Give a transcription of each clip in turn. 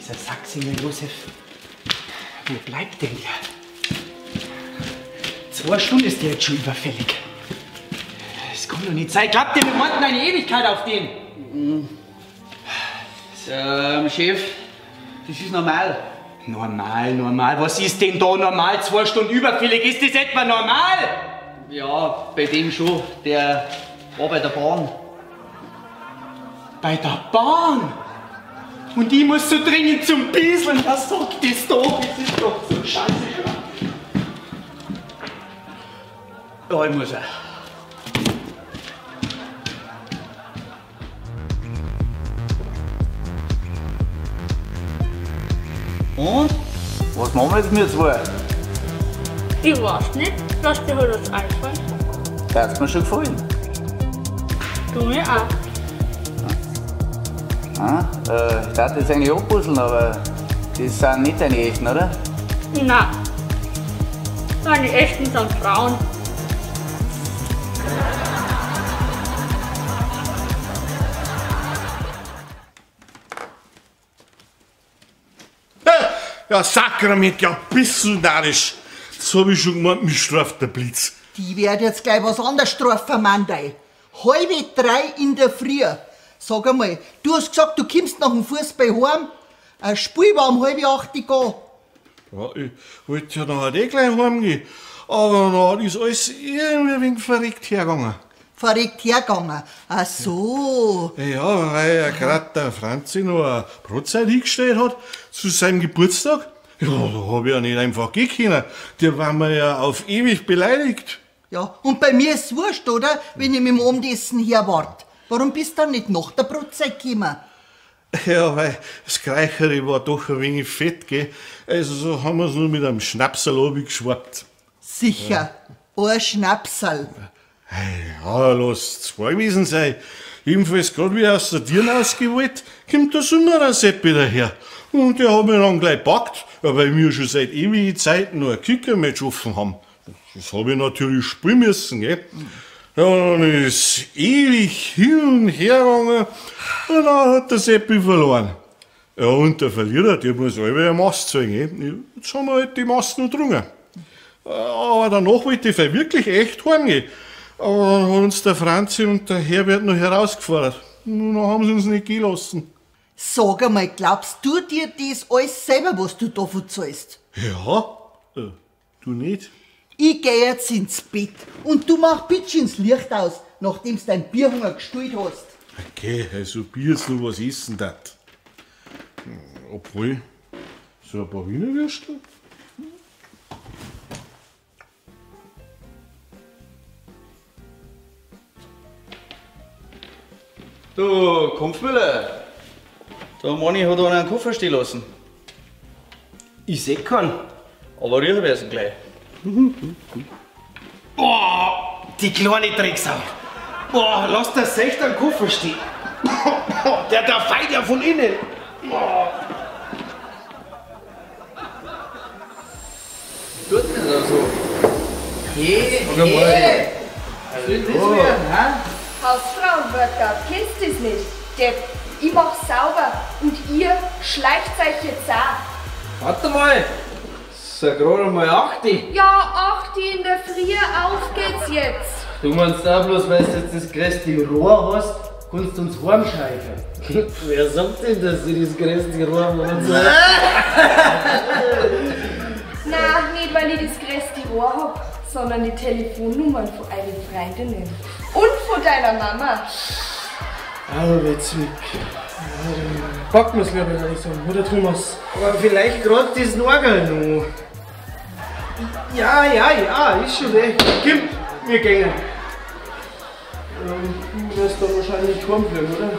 Dieser Sachsinger Josef, wo bleibt denn der? 2 Stunden ist der jetzt schon überfällig. Das kann doch nicht sein. Klappt der, wir warten eine Ewigkeit auf den. Chef, das ist normal. Normal. Was ist denn da normal? 2 Stunden überfällig, ist das etwa normal? Ja, bei dem schon. Der war bei der Bahn. Bei der Bahn? Und ich muss so dringend zum Bieseln. Was sagt das doch? Das ist doch so scheiße. Ja, ich muss auch. Und? Was machen wir jetzt mit zwei? Ich weiß nicht, lass dir halt was einfallen. Das hat mir schon gefallen. Du mir auch. Ich darf jetzt eigentlich abpuzzeln, aber das sind nicht deine echten, oder? Nein. Meine echten sind Frauen. Ja, Sakrament, ja, bisschen narrisch. Das hab ich schon gemeint, mich straft der Blitz. Die werden jetzt gleich was anderes strafen, Mandei. 2:30 in der Früh. Sag einmal, du hast gesagt, du kommst nach dem Fußball heim. Ein Spiel war um 7:30 gehen. Ja, ich wollte ja nachher gleich heimgehen. Aber dann ist alles irgendwie ein wenig verreckt hergegangen. Verreckt hergegangen. Ach so. Ja, weil ja gerade der Franzi noch eine Brotzeit hingestellt hat zu seinem Geburtstag. Ja, da hab ich ja nicht einfach gehen können. Die waren mir ja auf ewig beleidigt. Ja, und bei mir ist es wurscht, oder? Wenn ich mit dem Abendessen herwart. Warum bist du dann nicht nach der Brotzeit gekommen? Ja, weil das Greicheri war doch ein wenig fett, gell. Also so haben wir's nur mit einem Schnapsal abgeschwappt. Sicher. Ein Schnapsal. Ja, lass 2 gewesen sein. Jedenfalls gerade wie er aus der Tür rausgewollt, kommt der Sommerer Seppi daher. Und der hat mich dann gleich gepackt, weil wir schon seit ewigen Zeiten noch ein Kickermatch offen haben. Das habe ich natürlich spielen müssen, gell. Ja, dann ist ewig hin und her gegangen und dann hat der Seppi verloren. Ja, und der Verlierer, der muss alle eine Mast zahlen, gell. Jetzt haben wir halt die Mast noch drungen. Aber danach wollte ich wirklich echt heimgehen. Aber dann hat uns der Franzi und der Herbert noch herausgefordert. Und dann haben sie uns nicht gehen lassen. Sag einmal, glaubst du dir das alles selber, was du davon zahlst? Ja? Du nicht? Ich geh jetzt ins Bett und du mach bitte ins Licht aus, nachdem du dein Bierhunger gestillt hast. Okay, also Bier ist noch was essen dat. Obwohl, so ein paar Wiener Würstel? Du, Kampfmüller, der Manni hat einen Koffer stehen lassen. Ich seh keinen. Aber riechen wir es gleich. Boah, die kleine Drecksau. Boah, lass das echt am Koffer stehen. Der feilt ja von innen. Boah. Tut das auch so? Hey, Hausfrauenworkout, kennst du das nicht? Depp, ich mach sauber und ihr schleicht euch jetzt auch. Warte mal, es ist ja gerade mal 8. Ja, 8 in der Früh, auf geht's jetzt. Du meinst auch bloß, weil du jetzt das größte Rohr hast, kannst du uns heimscheichen. Wer sagt denn, dass sie das größte Rohr haben? Nein, nicht weil ich das größte Rohr hab, sondern die Telefonnummern von euren Freundinnen. Und von deiner Mama. Aber Witzig. Packen wir es, glaube ich, langsam, oder Thomas? Aber vielleicht gerade das Norgel noch. Ja, ist schon recht. Komm, wir gehen. Du wirst da wahrscheinlich heimfliegen, oder?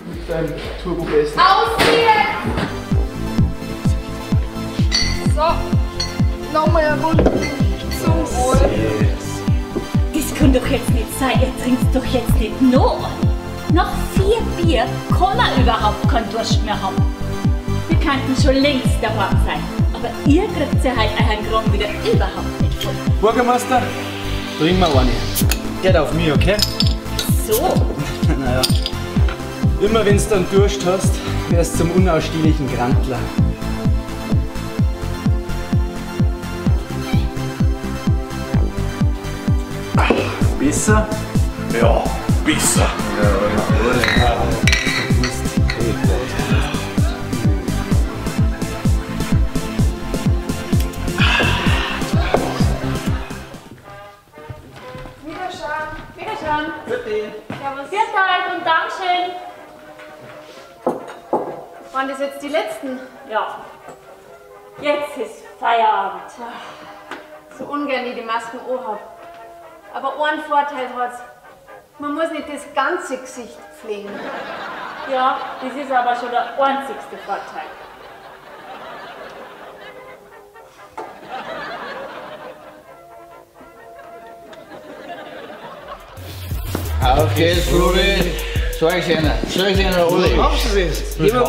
Mit deinem Turbo-Besten. Ausziehen! So, nochmal eine Runde zum Wohl. Das kann doch jetzt nicht sein, ihr trinkt doch jetzt nicht noch. Nach 4 Bier kann man überhaupt keinen Durst mehr haben. Wir könnten schon längst daheim sein, aber ihr kriegt ja halt euren Kram wieder überhaupt nicht voll. Bürgermeister, bring mal eine. Geht auf mich, okay? So, Naja. Immer wenn du dann Durst hast, wirst zum unausstehlichen Grantler. Besser? Ja, besser. Wiederschauen. Bitte. Servus. Viert euch und Dankeschön. Waren das jetzt die letzten? Ja. Jetzt ist Feierabend. So ungern ich die Masken anhab. Aber einen Vorteil hat's. Man muss nicht das ganze Gesicht pflegen. Ja, das ist aber schon der einzigste Vorteil. Auf geht's, Flori. Zeig's ihnen, alle. Machst du das? Gib mir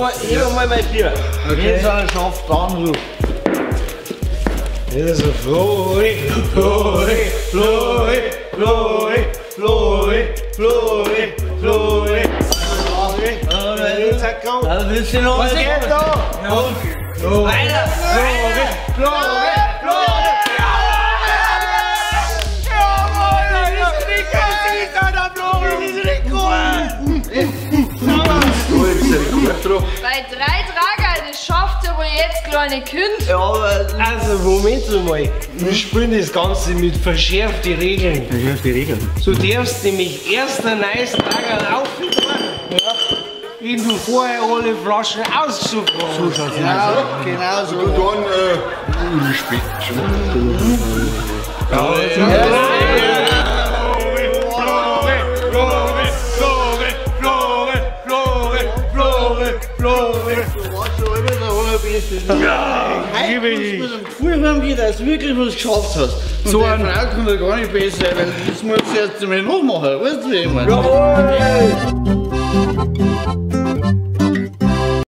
mal mein Bier. Okay. Jetzt einer schafft, dann du. Das ist ein Flori, Flori, Flori, Flori, Flori, Flori, Flori. Was willst du noch? Was geht da? Weiter! Flori, Bei 3 Trager, das schafft ihr wohl jetzt, kleine Kind. Ja, aber also Moment mal. Wir spielen das Ganze mit verschärften Regeln. Verschärfte Regeln? Du darfst nämlich erst ein neues Trager aufmachen, wenn du vorher alle Flaschen ausgesucht hast. So schaut's genau so. Und dann, spät. Ich muss ein Gefühl haben, dass du wirklich was geschafft hast. Und so eine Frau kann doch gar nicht besser, weil das muss du erst einmal noch machen. Weißt du, wie ich meine?